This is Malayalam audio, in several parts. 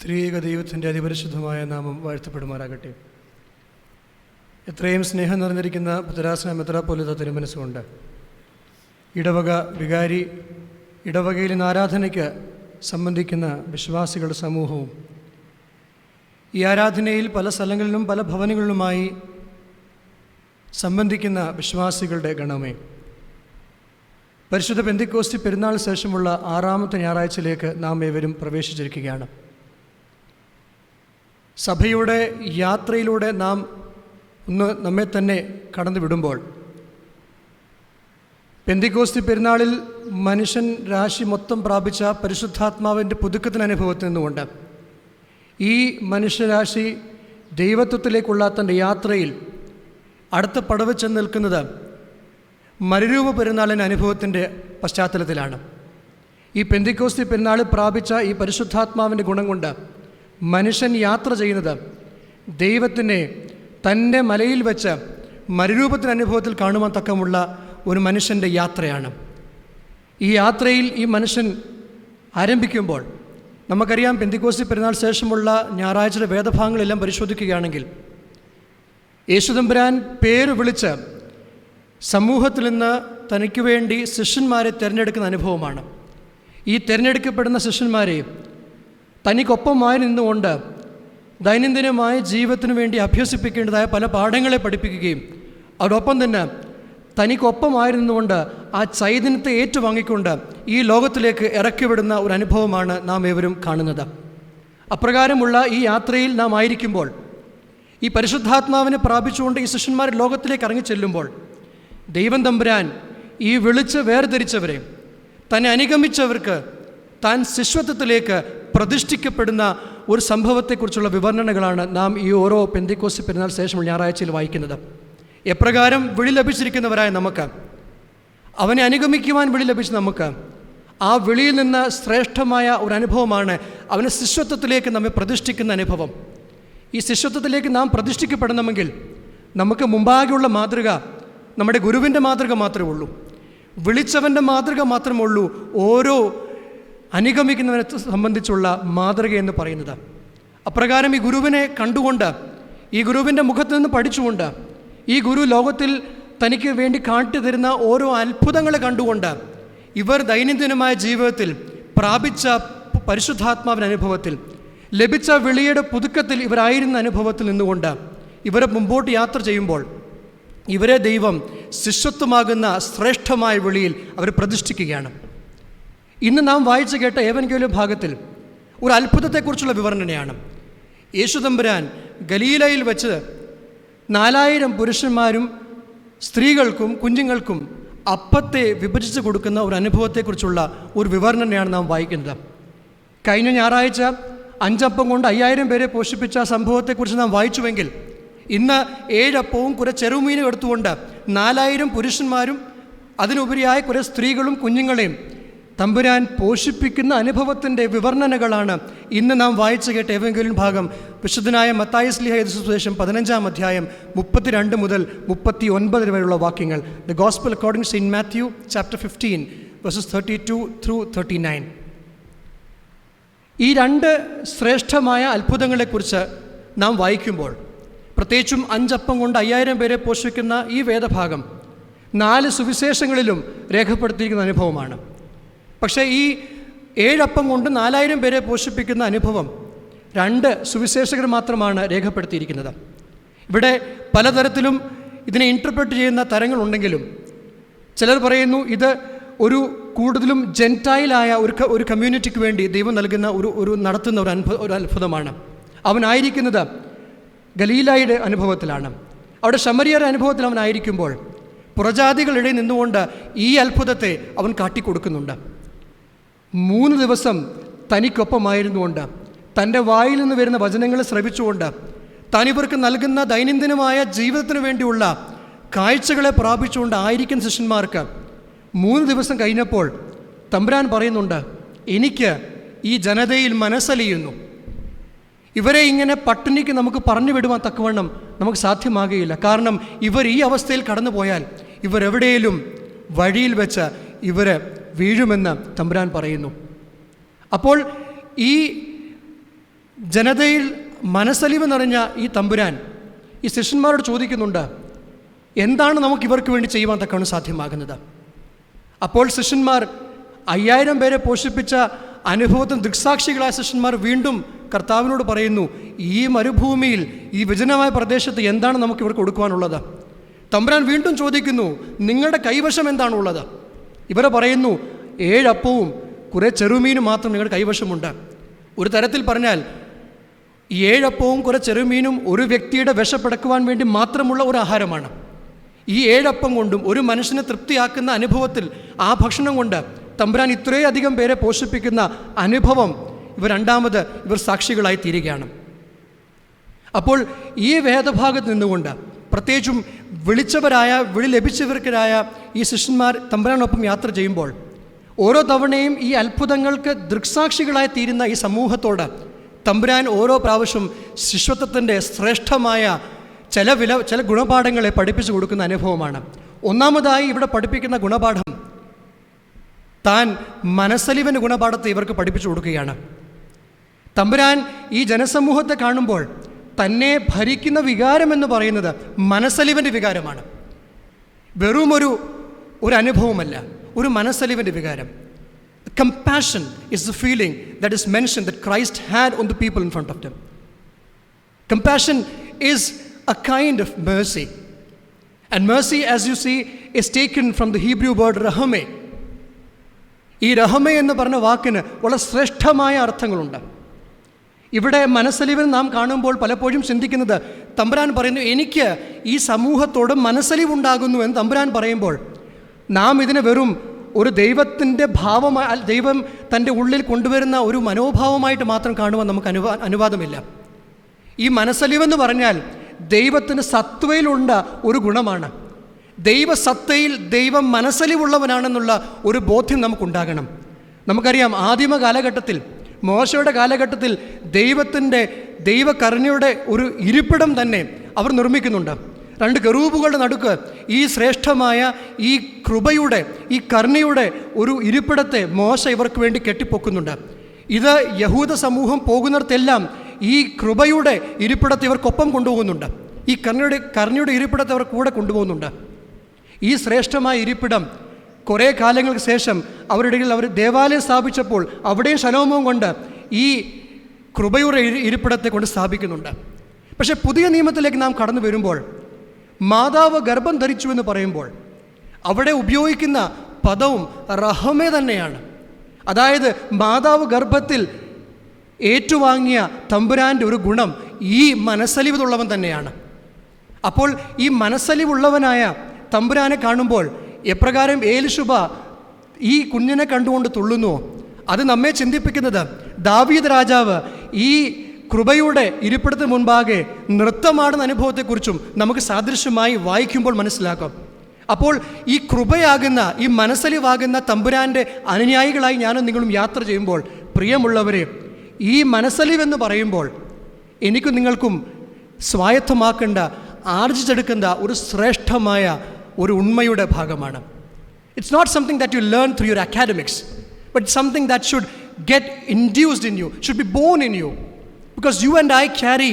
ത്രിയേക ദൈവത്തിൻ്റെ അതിപരിശുദ്ധമായ നാമം വാഴ്ത്തപ്പെടുമാറാകട്ടെ. എത്രയും സ്നേഹം നിറഞ്ഞിരിക്കുന്ന പുത്തരാസന മെത്രാപ്പോലീത്ത തിരുമനസ്സുകൊണ്ട് ഇടവക വികാരി, ഇടവകയിൽ ഇന്ന് ആരാധനയ്ക്ക് സംബന്ധിക്കുന്ന വിശ്വാസികളുടെ സമൂഹവും, ഈ ആരാധനയിൽ പല സ്ഥലങ്ങളിലും പല ഭവനങ്ങളിലുമായി സംബന്ധിക്കുന്ന വിശ്വാസികളുടെ ഗണമേ, പരിശുദ്ധ പെന്തിക്കോസ്തി പെരുന്നാൾ ശേഷമുള്ള 6ാമത്തെ ഞായറാഴ്ചയിലേക്ക് നാം ഏവരും പ്രവേശിച്ചിരിക്കുകയാണ്. സഭയുടെ യാത്രയിലൂടെ നാം നമ്മെ തന്നെ കടന്നു വിടുമ്പോൾ, പെന്തിക്കോസ്തി പെരുന്നാളിൽ മനുഷ്യൻ രാശി മൊത്തം പ്രാപിച്ച പരിശുദ്ധാത്മാവിൻ്റെ പുതുക്കത്തിന് അനുഭവത്തിൽ നിന്നുകൊണ്ട് ഈ മനുഷ്യരാശി ദൈവത്വത്തിലേക്കുള്ള തൻ്റെ യാത്രയിൽ അടുത്ത പടവ് ചെന്ന് നിൽക്കുന്നത് മരുരൂപ പെരുന്നാളിൻ്റെ അനുഭവത്തിൻ്റെ പശ്ചാത്തലത്തിലാണ്. ഈ പെന്തിക്കോസ്തി പെരുന്നാളിൽ പ്രാപിച്ച ഈ പരിശുദ്ധാത്മാവിൻ്റെ ഗുണം കൊണ്ട് മനുഷ്യൻ യാത്ര ചെയ്യുന്നത് ദൈവത്തിനെ തൻ്റെ മലയിൽ വെച്ച് മരുരൂപത്തിൻ്റെ അനുഭവത്തിൽ കാണുവാൻ തക്കമുള്ള ഒരു മനുഷ്യൻ്റെ യാത്രയാണ്. ഈ യാത്രയിൽ ഈ മനുഷ്യൻ ആരംഭിക്കുമ്പോൾ, നമുക്കറിയാം, പെന്തിക്കോസ്തി പെരുന്നാൾ ശേഷമുള്ള ഞായറാഴ്ചയുടെ വേദഭാഗങ്ങളെല്ലാം പരിശോധിക്കുകയാണെങ്കിൽ യേശുതമ്പുരാൻ പേര് വിളിച്ച് സമൂഹത്തിൽ നിന്ന് തനിക്ക് വേണ്ടി ശിഷ്യന്മാരെ തിരഞ്ഞെടുക്കുന്ന അനുഭവമാണ്. ഈ തിരഞ്ഞെടുക്കപ്പെടുന്ന ശിഷ്യന്മാരെ തനിക്കൊപ്പമായി നിന്നുകൊണ്ട് ദൈനംദിനമായ ജീവിതത്തിനു വേണ്ടി അഭ്യസിപ്പിക്കേണ്ടതായ പല പാഠങ്ങളെ പഠിപ്പിക്കുകയും അതോടൊപ്പം തന്നെ തനിക്കൊപ്പമായിരുന്നുകൊണ്ട് ആ ചൈതന്യത്തെ ഏറ്റുവാങ്ങിക്കൊണ്ട് ഈ ലോകത്തിലേക്ക് ഇറക്കിവിടുന്ന ഒരു അനുഭവമാണ് നാം ഏവരും കാണുന്നത്. അപ്രകാരമുള്ള ഈ യാത്രയിൽ നാം ആയിരിക്കുമ്പോൾ, ഈ പരിശുദ്ധാത്മാവിനെ പ്രാപിച്ചുകൊണ്ട് ഈ ശിഷ്യന്മാർ ലോകത്തിലേക്ക് ഇറങ്ങിച്ചെല്ലുമ്പോൾ, ദൈവം തമ്പുരാൻ ഈ വിളിച്ച് വേർതിരിച്ചവരെ, തന്നെ അനുഗമിച്ചവർക്ക് താൻ ശിഷ്യത്വത്തിലേക്ക് പ്രതിഷ്ഠിക്കപ്പെടുന്ന ഒരു സംഭവത്തെക്കുറിച്ചുള്ള വിവരണകളാണ് നാം ഈ ഓരോ പെന്തിക്കോസ്തി പെരുന്നാൾ ശേഷമുള്ള ഞായറാഴ്ചയിൽ വായിക്കുന്നത്. എപ്രകാരം വിളി ലഭിച്ചിരിക്കുന്നവരായ നമുക്ക്, അവനെ അനുഗമിക്കുവാൻ വിളി ലഭിച്ച നമുക്ക്, ആ വിളിയിൽ നിന്ന് ശ്രേഷ്ഠമായ ഒരു അനുഭവമാണ് അവനെ ശിഷ്യത്വത്തിലേക്ക് നമ്മെ പ്രതിഷ്ഠിക്കുന്ന അനുഭവം. ഈ ശിഷ്യത്വത്തിലേക്ക് നാം പ്രതിഷ്ഠിക്കപ്പെടണമെങ്കിൽ നമുക്ക് മുമ്പാകെയുള്ള മാതൃക നമ്മുടെ ഗുരുവിൻ്റെ മാതൃക മാത്രമേ ഉള്ളൂ. വിളിച്ചവൻ്റെ മാതൃക മാത്രമേ ഉള്ളൂ ഓരോ അനുഗമിക്കുന്നവനെ സംബന്ധിച്ചുള്ള മാതൃക എന്ന് പറയുന്നത്. അപ്രകാരം ഈ ഗുരുവിനെ കണ്ടുകൊണ്ട്, ഈ ഗുരുവിൻ്റെ മുഖത്ത് നിന്ന് പഠിച്ചുകൊണ്ട്, ഈ ഗുരു ലോകത്തിൽ തനിക്ക് വേണ്ടി കാട്ടിത്തരുന്ന ഓരോ അത്ഭുതങ്ങളെ കണ്ടുകൊണ്ട് ഇവർ ദൈനംദിനമായ ജീവിതത്തിൽ പ്രാപിച്ച പരിശുദ്ധാത്മാവിൻ്റെ അനുഭവത്തിൽ, ലഭിച്ച വിളിയുടെ പുതുക്കത്തിൽ ഇവരായിരുന്ന അനുഭവത്തിൽ നിന്നുകൊണ്ട് ഇവരെ മുമ്പോട്ട് യാത്ര ചെയ്യുമ്പോൾ ഇവരെ ദൈവം ശിഷ്യത്വമാകുന്ന ശ്രേഷ്ഠമായ വിളിയിൽ അവർ പ്രതിഷ്ഠിക്കുകയാണ്. ഇന്ന് നാം വായിച്ചു കേട്ട ഏവൻഗേലിയോൻ ഭാഗത്തിൽ ഒരു അത്ഭുതത്തെക്കുറിച്ചുള്ള വിവരണയാണ്. യേശുതമ്പുരാൻ ഗലീലയിൽ വെച്ച് 4000 പുരുഷന്മാരും സ്ത്രീകൾക്കും കുഞ്ഞുങ്ങൾക്കും അപ്പത്തെ വിഭജിച്ച് കൊടുക്കുന്ന ഒരു അനുഭവത്തെക്കുറിച്ചുള്ള ഒരു വിവരണയാണ് നാം വായിക്കുന്നത്. കഴിഞ്ഞ ഞായറാഴ്ച 5 അപ്പം കൊണ്ട് 5000 പേരെ പോഷിപ്പിച്ച സംഭവത്തെക്കുറിച്ച് നാം വായിച്ചുവെങ്കിൽ, ഇന്ന് 7 അപ്പവും കുറെ ചെറുമീനും എടുത്തുകൊണ്ട് 4000 പുരുഷന്മാരും അതിനുപരിയായ കുറെ സ്ത്രീകളും കുഞ്ഞുങ്ങളെയും തമ്പുരാൻ പോഷിപ്പിക്കുന്ന അനുഭവത്തിൻ്റെ വിവർണനകളാണ് ഇന്ന് നാം വായിച്ചു കേട്ട ഏവൻഗേലിയോൻ ഭാഗം. വിശുദ്ധനായ മത്തായി ശ്ലീഹ എഴുതിയ സുവിശേഷം 15-ാം അധ്യായം 32 മുതൽ 39 വരെയുള്ള വാക്യങ്ങൾ. The gospel according to Saint Matthew chapter 15 verses 32 through 39. ഈ 2 ശ്രേഷ്ഠമായ അത്ഭുതങ്ങളെക്കുറിച്ച് നാം വായിക്കുമ്പോൾ, പ്രത്യേകിച്ചും 5 അപ്പം കൊണ്ട് 5000 പേരെ പോഷിപ്പിക്കുന്ന ഈ വേദഭാഗം 4 സുവിശേഷങ്ങളിലും രേഖപ്പെടുത്തിയിരിക്കുന്ന അനുഭവമാണ്. പക്ഷേ ഈ 7 അപ്പം കൊണ്ട് 4000 പേരെ പോഷിപ്പിക്കുന്ന അനുഭവം 2 സുവിശേഷകർ മാത്രമാണ് രേഖപ്പെടുത്തിയിരിക്കുന്നത്. ഇവിടെ പലതരത്തിലും ഇതിനെ ഇൻ്റർപ്രറ്റ് ചെയ്യുന്ന തരങ്ങളുണ്ടെങ്കിലും ചിലർ പറയുന്നു ഇത് ഒരു കൂടുതലും ജെൻറ്റൈലായ ഒരു കമ്മ്യൂണിറ്റിക്ക് വേണ്ടി ദൈവം നൽകുന്ന ഒരു നടത്തുന്ന ഒരു അത്ഭുതമാണ്. അവനായിരിക്കുന്നത് ഗലീലായുടെ അനുഭവത്തിലാണ്. അവിടെ ശമരിയരുടെ അനുഭവത്തിൽ അവനായിരിക്കുമ്പോൾ പുറജാതികളിടയിൽ നിന്നുകൊണ്ട് ഈ അത്ഭുതത്തെ അവൻ കാട്ടിക്കൊടുക്കുന്നുണ്ട്. 3 ദിവസം തനിക്കൊപ്പമായിരുന്നുകൊണ്ട്, തൻ്റെ വായിൽ നിന്ന് വരുന്ന വചനങ്ങൾ ശ്രവിച്ചുകൊണ്ട്, തനിവർക്ക് നൽകുന്ന ദൈനംദിനമായ ജീവിതത്തിന് വേണ്ടിയുള്ള കാഴ്ചകളെ പ്രാപിച്ചുകൊണ്ട് ആയിരിക്കുന്ന ശിഷ്യന്മാർക്ക് 3 ദിവസം കഴിഞ്ഞപ്പോൾ തമ്പുരാൻ പറയുന്നുണ്ട്, എനിക്ക് ഈ ജനതയിൽ മനസ്സലിയുന്നു. ഇവരെ ഇങ്ങനെ പട്ടിണിക്ക് നമുക്ക് പറഞ്ഞു വിടുവാൻ തക്കവണ്ണം നമുക്ക് സാധ്യമാകുകയില്ല. കാരണം ഇവർ ഈ അവസ്ഥയിൽ കടന്നു പോയാൽ ഇവരെവിടെയും വഴിയിൽ വെച്ച് ഇവർ വീഴുമെന്ന് തമ്പുരാൻ പറയുന്നു. അപ്പോൾ ഈ ജനതയിൽ മനസ്സലിവ് നിറഞ്ഞ ഈ തമ്പുരാൻ ഈ ശിഷ്യന്മാരോട് ചോദിക്കുന്നുണ്ട്, എന്താണ് നമുക്ക് ഇവർക്ക് വേണ്ടി ചെയ്യുവാൻ തക്കവണ്ണം സാധ്യമാകുന്നത്? അപ്പോൾ ശിഷ്യന്മാർ 5000 പേരെ പോഷിപ്പിച്ച അനുഭവത്തിന് ദൃക്സാക്ഷികളായ ശിഷ്യന്മാർ വീണ്ടും കർത്താവിനോട് പറയുന്നു, ഈ മരുഭൂമിയിൽ, ഈ വിജനമായ പ്രദേശത്ത് എന്താണ് നമുക്ക് ഇവർക്ക് കൊടുക്കുവാനുള്ളത്? തമ്പുരാൻ വീണ്ടും ചോദിക്കുന്നു, നിങ്ങളുടെ കൈവശം എന്താണുള്ളത്? ഇവർ പറയുന്നു, 7 അപ്പവും കുറേ ചെറുമീനും മാത്രം നിങ്ങളുടെ കൈവശമുണ്ട്. ഒരു തരത്തിൽ പറഞ്ഞാൽ ഈ 7 അപ്പവും കുറേ ചെറുമീനും ഒരു വ്യക്തിയുടെ വിശപ്പടക്കുവാൻ വേണ്ടി മാത്രമുള്ള ഒരു ആഹാരമാണ്. ഈ 7 അപ്പം കൊണ്ടും ഒരു മനുഷ്യനെ തൃപ്തിയാക്കുന്ന അനുഭവത്തിൽ ആ ഭക്ഷണം കൊണ്ട് തമ്പുരാൻ ഇത്രയധികം പേരെ പോഷിപ്പിക്കുന്ന അനുഭവം ഇവർ സാക്ഷികളായി തീരുകയാണ്. അപ്പോൾ ഈ വേദഭാഗത്ത് നിന്നുകൊണ്ട് പ്രത്യേകിച്ചും വിളി ലഭിച്ചവർക്കായ ഈ ശിഷ്യന്മാർ തമ്പുരാനൊപ്പം യാത്ര ചെയ്യുമ്പോൾ ഓരോ തവണയും ഈ അത്ഭുതങ്ങൾക്ക് ദൃക്സാക്ഷികളായി തീരുന്ന ഈ സമൂഹത്തോട് തമ്പുരാൻ ഓരോ പ്രാവശ്യം ശിഷ്യത്വത്തിൻ്റെ ശ്രേഷ്ഠമായ ചില ഗുണപാഠങ്ങളെ പഠിപ്പിച്ചു കൊടുക്കുന്ന അനുഭവമാണ്. ഒന്നാമതായി ഇവിടെ പഠിപ്പിക്കുന്ന ഗുണപാഠം, താൻ മനസ്സലിവിൻ്റെ ഗുണപാഠത്തെ ഇവർക്ക് പഠിപ്പിച്ചു കൊടുക്കുകയാണ്. തമ്പുരാൻ ഈ ജനസമൂഹത്തെ കാണുമ്പോൾ തന്നെ ഭരിക്കുന്ന വികാരമെന്ന് പറയുന്നത് മനസ്സലിവിൻ്റെ വികാരമാണ്. വെറും ഒരു അനുഭവമല്ല, ഒരു മനസ്സലിവിൻ്റെ വികാരം. Compassion is the feeling that is mentioned that Christ had on the people in front of him. Compassion is a kind of mercy. And mercy, as you see, is taken from the Hebrew word rahame. ഈ റഹമ എന്ന് പറഞ്ഞ വാക്കിന് വളരെ ശ്രേഷ്ഠമായ അർത്ഥങ്ങളുണ്ട്. ഇവിടെ മനസ്സലിവിന് നാം കാണുമ്പോൾ പലപ്പോഴും ചിന്തിക്കുന്നത്, തമ്പുരാൻ പറയുന്നു, എനിക്ക് ഈ സമൂഹത്തോട് മനസ്സലിവുണ്ടാകുന്നു എന്ന് തമ്പുരാൻ പറയുമ്പോൾ നാം ഇതിനെ വെറും ഒരു ദൈവത്തിൻ്റെ ഭാവമായി, ദൈവം തൻ്റെ ഉള്ളിൽ കൊണ്ടുവരുന്ന ഒരു മനോഭാവമായിട്ട് മാത്രം കാണുവാൻ നമുക്ക് അനുവാദമില്ല. ഈ മനസ്സലിവെന്ന് പറഞ്ഞാൽ ദൈവത്തിന് സത്വയിലുള്ള ഒരു ഗുണമാണ്. ദൈവസത്തയിൽ ദൈവം മനസ്സലിവുള്ളവനാണെന്നുള്ള ഒരു ബോധ്യം നമുക്കുണ്ടാകണം. നമുക്കറിയാം, ആദിമ കാലഘട്ടത്തിൽ, മോശയുടെ കാലഘട്ടത്തിൽ ദൈവകരുണയുടെ ഒരു ഇരിപ്പിടം തന്നെ അവർ നിർമ്മിക്കുന്നുണ്ട്. 2 കെറൂബുകളുടെ നടുക്ക് ഈ ശ്രേഷ്ഠമായ ഈ കൃപയുടെ, ഈ കരുണയുടെ ഒരു ഇരിപ്പിടത്തെ മോശ ഇവർക്ക് വേണ്ടി കെട്ടിപ്പൊക്കുന്നുണ്ട്. ഇത് യഹൂദ സമൂഹം പോകുന്നിടത്തെല്ലാം ഈ കൃപയുടെ ഇരിപ്പിടത്തെ ഇവർക്കൊപ്പം കൊണ്ടുപോകുന്നുണ്ട്. ഈ കരുണയുടെ ഇരിപ്പിടത്തെ അവർ കൂടെ കൊണ്ടുപോകുന്നുണ്ട്. ഈ ശ്രേഷ്ഠമായ ഇരിപ്പിടം കുറേ കാലങ്ങൾക്ക് ശേഷം അവരുടെ ഇടയിൽ അവർ ദേവാലയം സ്ഥാപിച്ചപ്പോൾ അവിടെയും ശലോമോൻ കൊണ്ട് ഈ കൃപയുടെ ഇരിപ്പിടത്തെ കൊണ്ട് സ്ഥാപിക്കുന്നുണ്ട്. പക്ഷേ പുതിയ നിയമത്തിലേക്ക് നാം കടന്നു വരുമ്പോൾ, മാതാവ് ഗർഭം ധരിച്ചു എന്ന് പറയുമ്പോൾ അവിടെ ഉപയോഗിക്കുന്ന പദവും റഹമേ തന്നെയാണ്. അതായത് മാതാവ് ഗർഭത്തിൽ ഏറ്റുവാങ്ങിയ തമ്പുരാൻ്റെ ഒരു ഗുണം ഈ മനസ്സലിവുള്ളവൻ തന്നെയാണ്. അപ്പോൾ ഈ മനസ്സലിവുള്ളവനായ തമ്പുരാനെ കാണുമ്പോൾ എപ്രകാരം ഏലിശുബ ഈ കുഞ്ഞിനെ കണ്ടുകൊണ്ട് തുള്ളുന്നുവോ, അത് നമ്മെ ചിന്തിപ്പിക്കുന്നത് ദാവീദ് രാജാവ് ഈ കൃപയുടെ ഇരിപ്പിടത്തിന് മുൻപാകെ നൃത്തമാടുന്ന അനുഭവത്തെക്കുറിച്ചും നമുക്ക് സാദൃശ്യമായി വായിക്കുമ്പോൾ മനസ്സിലാക്കാം. അപ്പോൾ ഈ കൃപയാകുന്ന, ഈ മനസ്സലിവാകുന്ന തമ്പുരാൻ്റെ അനുയായികളായി ഞാനും നിങ്ങളും യാത്ര ചെയ്യുമ്പോൾ, പ്രിയമുള്ളവരെ, ഈ മനസ്സലിവെന്ന് പറയുമ്പോൾ എനിക്കും നിങ്ങൾക്കും സ്വായത്തമാക്കേണ്ട, ആർജിച്ചെടുക്കേണ്ട ഒരു ശ്രേഷ്ഠമായ ഒരു ഉണ്മയുടെ ഭാഗമാണ്. It's not something that you learn through your academics, but something that should get induced in you, should be born in you. Because you and I carry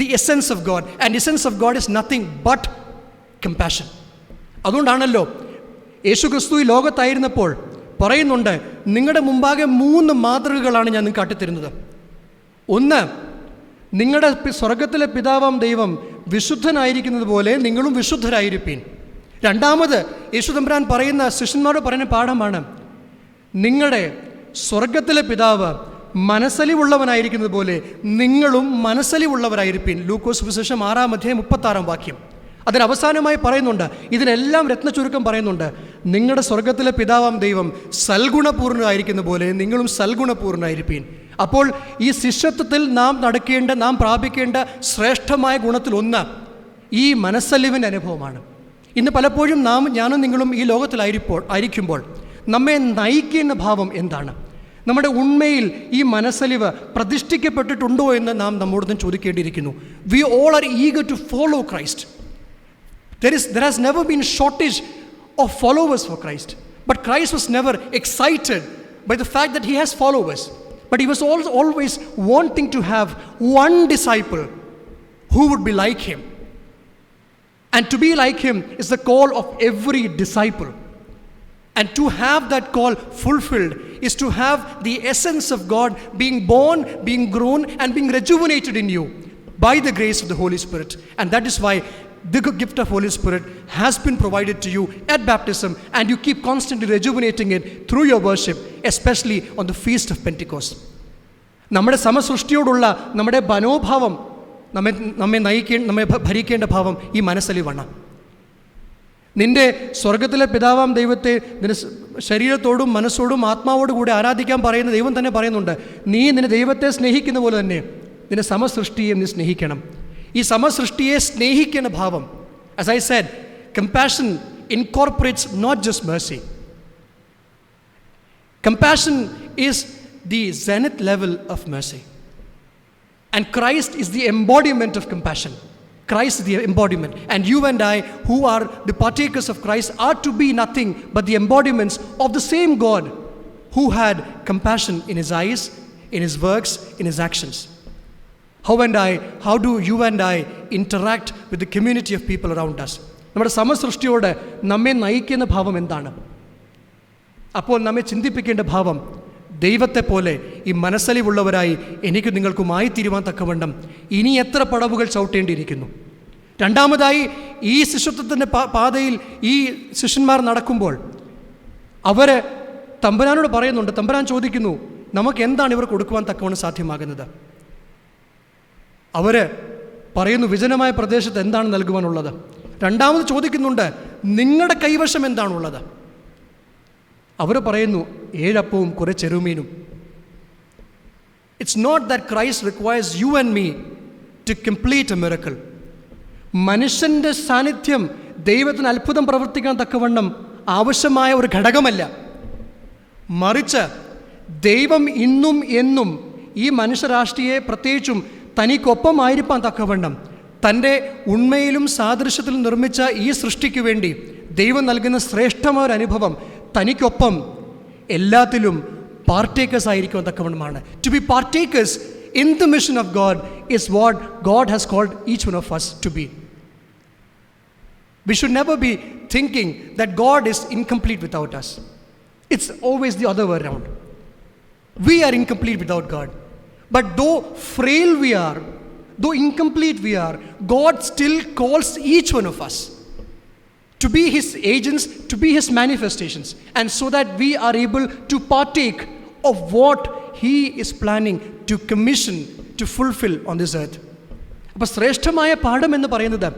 the essence of God, and the essence of God is nothing but compassion. അതുകൊണ്ടാണല്ലോ യേശു ക്രിസ്തു ഈ ലോകത്തായിരുന്നപ്പോൾ പറയുന്നുണ്ട്, നിങ്ങളുടെ മുമ്പാകെ 3 മാതൃകകളാണ് ഞാൻ നിങ്ങൾക്ക് കാട്ടിത്തരുന്നത്. ഒന്ന്, നിങ്ങളുടെ സ്വർഗത്തിലെ പിതാവാം ദൈവം വിശുദ്ധനായിരിക്കുന്നത് പോലെ നിങ്ങളും വിശുദ്ധരായിരിപ്പീൻ. രണ്ടാമത് യേശു തമ്പുരാൻ പറയുന്ന, ശിഷ്യന്മാരോട് പറയുന്ന പാഠമാണ്, നിങ്ങളുടെ സ്വർഗത്തിലെ പിതാവ് മനസ്സലിവുള്ളവനായിരിക്കുന്നത് പോലെ നിങ്ങളും മനസ്സലിവുള്ളവരായിരിപ്പീൻ. ലൂക്കോസ് സുവിശേഷം 6:36 അതിനവസാനമായി പറയുന്നുണ്ട്, ഇതിനെല്ലാം രത്നചുരുക്കം പറയുന്നുണ്ട്, നിങ്ങളുടെ സ്വർഗത്തിലെ പിതാവാം ദൈവം സൽഗുണപൂർണ്ണരായിരിക്കുന്ന പോലെ നിങ്ങളും സൽഗുണപൂർണ്ണരായിരിപ്പീൻ. അപ്പോൾ ഈ ശിഷ്യത്വത്തിൽ നാം പ്രാപിക്കേണ്ട ശ്രേഷ്ഠമായ ഗുണത്തിൽ ഒന്ന് ഈ മനസ്സലിവിൻ്റെ അനുഭവമാണ്. ഇന്ന് പലപ്പോഴും ഞാനും നിങ്ങളും ഈ ലോകത്തിലായിരിക്കുമ്പോൾ നമ്മെ നയിക്കുന്ന ഭാവം എന്താണ്? നമ്മുടെ ഉണ്മയിൽ ഈ മനസ്സലിവ് പ്രതിഷ്ഠിക്കപ്പെട്ടിട്ടുണ്ടോ എന്ന് നാം നമ്മോടൊന്നും ചോദിക്കേണ്ടിയിരിക്കുന്നു. We all are eager to follow Christ. There has never been shortage of followers for Christ, but Christ was never excited by the fact that he has followers. but he was also always wanting to have one disciple who would be like him. And to be like him is the call of every disciple. And to have that call fulfilled is to have the essence of God being born, being grown, and being rejuvenated in you by the grace of the Holy Spirit. And that is why the gift of Holy Spirit has been provided to you at baptism, and you keep constantly rejuvenating it through your worship, especially on the feast of Pentecost. നമ്മുടെ സമസൃഷ്ടിയോടുള്ള നമ്മുടെ മനോഭാവം, നമ്മെ ഭരിക്കേണ്ട ഭാവം ഈ മനസ്സലിവാണ്. നിന്റെ സ്വർഗത്തിലെ പിതാവാം ദൈവത്തെ നിന്റെ ശരീരത്തോടും മനസ്സോടും ആത്മാവോടും കൂടി ആരാധിക്കാൻ പറയുന്ന ദൈവം തന്നെ പറയുന്നുണ്ട്, നീ നിന്റെ ദൈവത്തെ സ്നേഹിക്കുന്ന പോലെ തന്നെ നിന്റെ സമസൃഷ്ടിയെ നീ സ്നേഹിക്കണം. ഈ സമസൃഷ്ടിയെ സ്നേഹിക്കുന്ന ഭാവം, as I said, compassion incorporates not just mercy. Compassion is the zenith level of mercy. And Christ is the embodiment of compassion. Christ is the embodiment. And you and I, who are the partakers of Christ, are to be nothing but the embodiments of the same God who had compassion in his eyes, in his works, in his actions. How do you and I interact with the community of people around us? നമ്മുടെ സമസൃഷ്ടിയോട് നമ്മെ നയിക്കുന്ന ഭാവം എന്താണ്? അപ്പോൾ നമ്മെ ചിന്തിപ്പിക്കേണ്ട ഭാവം, ദൈവത്തെ പോലെ ഈ മനസ്സലിവുള്ളവരായി എനിക്ക് നിങ്ങൾക്കുമായി തീരുവാൻ തക്കവണ്ണം ഇനി എത്ര പടവുകൾ ചവിട്ടേണ്ടിയിരിക്കുന്നു. രണ്ടാമതായി, ഈ ശിഷ്യത്വത്തിൻ്റെ പാതയിൽ ഈ ശിഷ്യന്മാർ നടക്കുമ്പോൾ അവർ തമ്പുരാനോട് പറയുന്നുണ്ട്, തമ്പുരാൻ ചോദിക്കുന്നു, നമുക്ക് എന്താണ് ഇവർ കൊടുക്കുവാൻ തക്കവണ്ണം സാധ്യമാകുന്നത്? അവർ പറയുന്നു, വിജനമായ പ്രദേശത്ത് എന്താണ് നൽകുവാനുള്ളത്? രണ്ടാമത് ചോദിക്കുന്നുണ്ട്, നിങ്ങളുടെ കൈവശം എന്താണുള്ളത്? അവർ പറയുന്നു, 7 അപ്പവും കുറേ ചെറുമീനും. It's not that Christ requires you and me to complete a miracle. മനുഷ്യൻ്റെ സാന്നിധ്യം ദൈവത്തിന് അത്ഭുതം പ്രവർത്തിക്കാൻ തക്കവണ്ണം ആവശ്യമായ ഒരു ഘടകമല്ല. മറിച്ച് ദൈവം ഇന്നും എന്നും ഈ മനുഷ്യരാഷ്ട്രീയെ പ്രത്യേകിച്ചും തനിക്കൊപ്പമായിരിക്കാൻ തക്കവണ്ണം തൻ്റെ ഉണ്മയിലും സാദൃശ്യത്തിലും നിർമ്മിച്ച ഈ സൃഷ്ടിക്ക് വേണ്ടി ദൈവം നൽകുന്ന ശ്രേഷ്ഠമായ ഒരു അനുഭവം തനിക്കൊപ്പം എല്ലാത്തിലും പാർട്ടേക്കേഴ്സ് ആയിരിക്കുവാൻ തക്കവണ്ണമാണ്. To be partakers in the mission of God is what God has called each one of us to be. We should never be thinking that God is incomplete without us. It's always the other way around. We are incomplete without God. But though frail we are, though incomplete we are, God still calls each one of us to be his agents, to be his manifestations, and so that we are able to partake of what he is planning to commission, to fulfill on this earth. അപ്പോൾ ശ്രേഷ്ഠമായ പാഠം എന്ന് പറയുന്നത്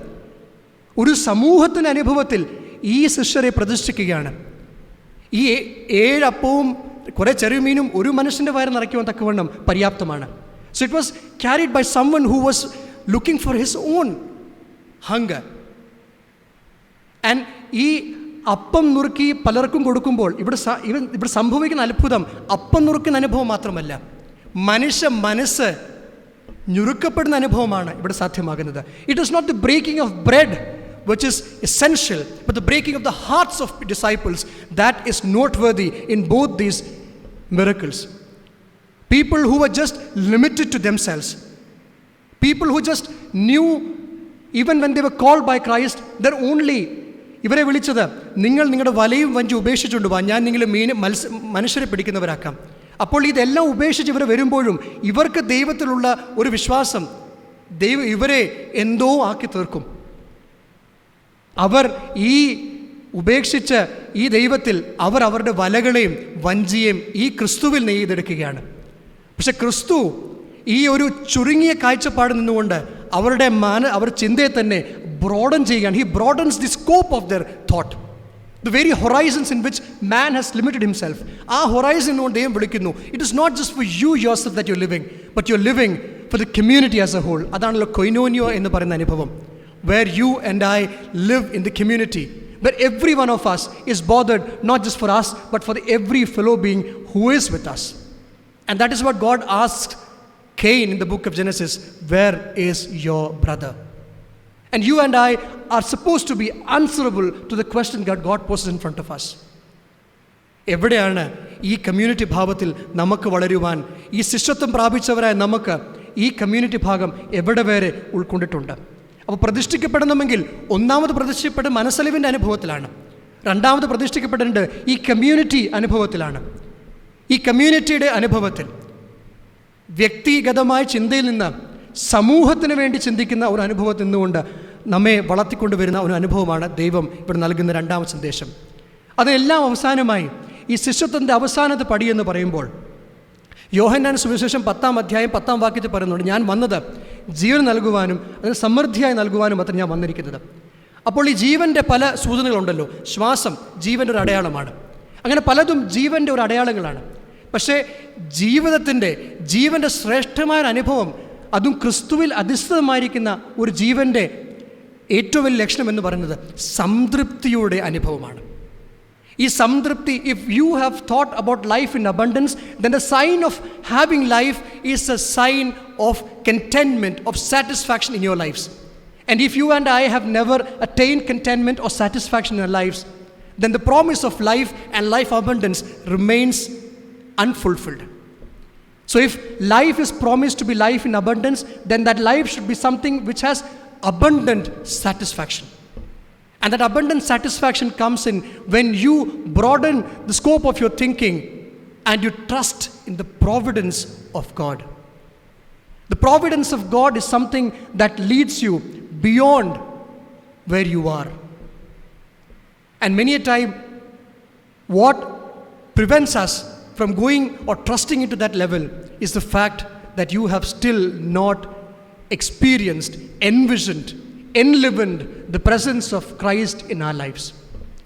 ഒരു സമൂഹത്തിൻ്റെ അനുഭവത്തിൽ ഈ ശിഷ്യരെ പ്രതിഷ്ഠിക്കുകയാണ്. ഈ 7 അപ്പവും കുറേ ചെറുമീനും ഒരു മനുഷ്യൻ്റെ വയറ് നിറയ്ക്കുവാൻ തക്കവണ്ണം പര്യാപ്തമാണ്. So it was carried by someone who was looking for his own hunger. And ഈ അപ്പം നുറുക്കി പലർക്കും കൊടുക്കുമ്പോൾ ഇവിടെ സംഭവിക്കുന്ന അത്ഭുതം അപ്പം നുറുക്കുന്ന അനുഭവം മാത്രമല്ല, മനുഷ്യ മനസ്സ് ഞുറുക്കപ്പെടുന്ന അനുഭവമാണ് ഇവിടെ സാധ്യമാകുന്നത്. It is not the breaking of bread which is essential, but the breaking of the hearts of disciples that is noteworthy in both these miracles. People who were just limited to themselves, people who just knew, even when they were called by Christ, they're only ഇവരെ വിളിച്ചത്, നിങ്ങൾ നിങ്ങളുടെ വലയും വഞ്ചി ഉപേക്ഷിച്ചുകൊണ്ട് വാ, ഞാൻ നിങ്ങളെ മനുഷ്യരെ പിടിക്കുന്നവരാക്കാം. അപ്പോൾ ഇതെല്ലാം ഉപേക്ഷിച്ച് ഇവർ വരുമ്പോഴും ഇവർക്ക് ദൈവത്തിലുള്ള ഒരു വിശ്വാസം ദൈവം ഇവരെ എന്തോ ആക്കി തീർക്കും. അവർ ഈ ഉപേക്ഷിച്ച് ഈ ദൈവത്തിൽ അവർ അവരുടെ വലകളെയും വഞ്ചിയെയും ഈ ക്രിസ്തുവിൽ നെയ്തെടുക്കുകയാണ്. പക്ഷെ ക്രിസ്തു ഈ ഒരു ചുരുങ്ങിയ കാഴ്ചപ്പാട് നിന്നുകൊണ്ട് അവർ ചിന്തയെ തന്നെ ബ്രോഡൻ ചെയ്യുകയാണ്. He broadens the scope of their thought, the very horizons in which man has limited himself. ആ ഹൊറൈസൺ കൊണ്ട് ദൈവം വിളിക്കുന്നു, it is not just for you yourself that you are living, but you are living for the community as a whole. അതാണല്ലോ കൊയിനോനിയോ എന്ന് പറയുന്ന അനുഭവം, where you and I live in the community, where every one of us is bothered not just for us but for every fellow being who is with us. And that is what God asked Cain in the book of Genesis, where is your brother? And you and I are supposed to be answerable to the question that God poses in front of us. എവിടെയാണ് ഈ കമ്മ്യൂണിറ്റി ഭാവത്തിൽ നമുക്ക് വളരുവാൻ, ഈ ശിഷ്യത്വം പ്രാപിച്ചവരായ നമുക്ക് ഈ കമ്മ്യൂണിറ്റി ഭാഗം എവിടെ വരെ ഉൾക്കൊണ്ടിട്ടുണ്ട്. അപ്പോൾ പ്രതിഷ്ഠിക്കപ്പെടണമെങ്കിൽ ഒന്നാമത് പ്രതിഷ്ഠിക്കപ്പെട്ട മനസ്സലിവിൻ്റെ അനുഭവത്തിലാണ്. രണ്ടാമത് പ്രതിഷ്ഠിക്കപ്പെടേണ്ടത് ഈ കമ്മ്യൂണിറ്റി അനുഭവത്തിലാണ്. ഈ കമ്മ്യൂണിറ്റിയുടെ അനുഭവത്തിൽ വ്യക്തിഗതമായ ചിന്തയിൽ നിന്ന് സമൂഹത്തിന് വേണ്ടി ചിന്തിക്കുന്ന ഒരു അനുഭവത്തിൽ നിന്നുകൊണ്ട് നമ്മെ വളർത്തിക്കൊണ്ടുവരുന്ന ഒരു അനുഭവമാണ് ദൈവം ഇവിടെ നൽകുന്ന രണ്ടാമത്തെ സന്ദേശം. അതെല്ലാം അവസാനമായി ഈ ശിഷ്യത്വത്തിൻ്റെ അവസാനത്തെ പടിയെന്ന് പറയുമ്പോൾ യോഹന്നാൻ സുവിശേഷം 10-ാം അധ്യായം 10-ാം വാക്യത്തിൽ പറയുന്നുണ്ട്, ഞാൻ വന്നത് ജീവൻ നൽകുവാനും അതിന് സമൃദ്ധിയായി നൽകുവാനും അത്ര ഞാൻ വന്നിരിക്കുന്നത്. അപ്പോൾ ഈ ജീവൻ്റെ പല സൂചനകളുണ്ടല്ലോ. ശ്വാസം ജീവൻ്റെ ഒരു അടയാളമാണ്. അങ്ങനെ പലതും ജീവൻ്റെ ഒരു അടയാളങ്ങളാണ്. പക്ഷേ ജീവൻ്റെ ശ്രേഷ്ഠമായ അനുഭവം, അതും ക്രിസ്തുവിൽ അധിഷ്ഠിതമായിരിക്കുന്ന ഒരു ജീവൻ്റെ ഏറ്റവും വലിയ ലക്ഷണം എന്ന് പറയുന്നത് സംതൃപ്തിയുടെ അനുഭവമാണ്. ഈ സംതൃപ്തി, if you have thought about life in abundance, then the sign of having life is a sign of contentment, of satisfaction in your lifes. And if you and I have never attained contentment or satisfaction in our lives, then the promise of life and life abundance remains unfulfilled. So if life is promised to be life in abundance, then that life should be something which has abundant satisfaction. And that abundant satisfaction comes in when you broaden the scope of your thinking and you trust in the providence of God. The providence of God is something that leads you beyond where you are. And many a time, what prevents us from going or trusting into that level is the fact that you have still not experienced, envisioned, enlivened the presence of Christ in our lives.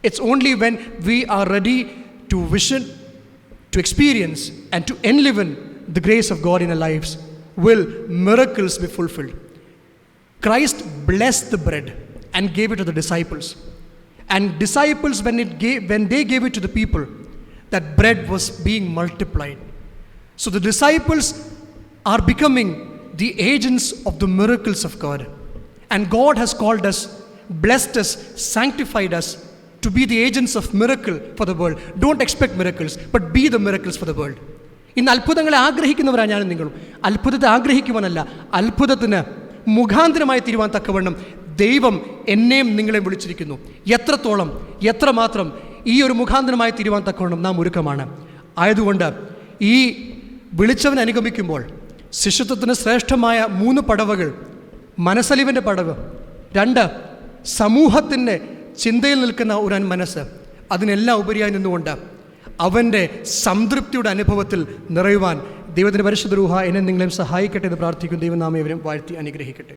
It's only when we are ready to vision, to experience, and to enliven the grace of God in our lives will miracles be fulfilled. Christ blessed the bread and gave it to the disciples. And disciples, when they gave it to the people, that bread was being multiplied. So the disciples are becoming the agents of the miracles of God. And God has called us, blessed us, sanctified us to be the agents of miracle for the world. Don't expect miracles, but be the miracles for the world. ഇന്ന് അത്ഭുതങ്ങളെ ആഗ്രഹിക്കുന്നവരാണ് ഞാനും നിങ്ങളും. അത്ഭുതത്തെ ആഗ്രഹിക്കുവാനല്ല, അത്ഭുതത്തിന് മുഖാന്തരമായി തീരുവാൻ തക്കവണ്ണം ദൈവം എന്നെയും നിങ്ങളെയും വിളിച്ചിരിക്കുന്നു. എത്രത്തോളം, എത്രമാത്രം ഈ ഒരു മുഖാന്തരമായി തീരുവാൻ തക്കവണ്ണം നാം ഒരുക്കമാണ്. ആയതുകൊണ്ട് ഈ വിളിച്ചവനെ അനുഗമിക്കുമ്പോൾ ശിഷ്യത്വത്തിന് ശ്രേഷ്ഠമായ 3 പടവുകൾ: മനസ്സലിവിൻ്റെ പടവ്, 2 സമൂഹത്തിൻ്റെ ചിന്തയിൽ നിൽക്കുന്ന ഒരു മനസ്സ്, അതിനെല്ലാം ഉപരിയായി നിന്നുകൊണ്ട് അവൻ്റെ സംതൃപ്തിയുടെ അനുഭവത്തിൽ നിറയുവാൻ ദൈവത്തിൻ്റെ പരിശുദ്ധ റൂഹ എന്നെ നിങ്ങളെയും സഹായിക്കട്ടെ എന്ന് പ്രാർത്ഥിക്കും. ദൈവം നാം ഏവരെയും വാഴ്ത്തി അനുഗ്രഹിക്കട്ടെ.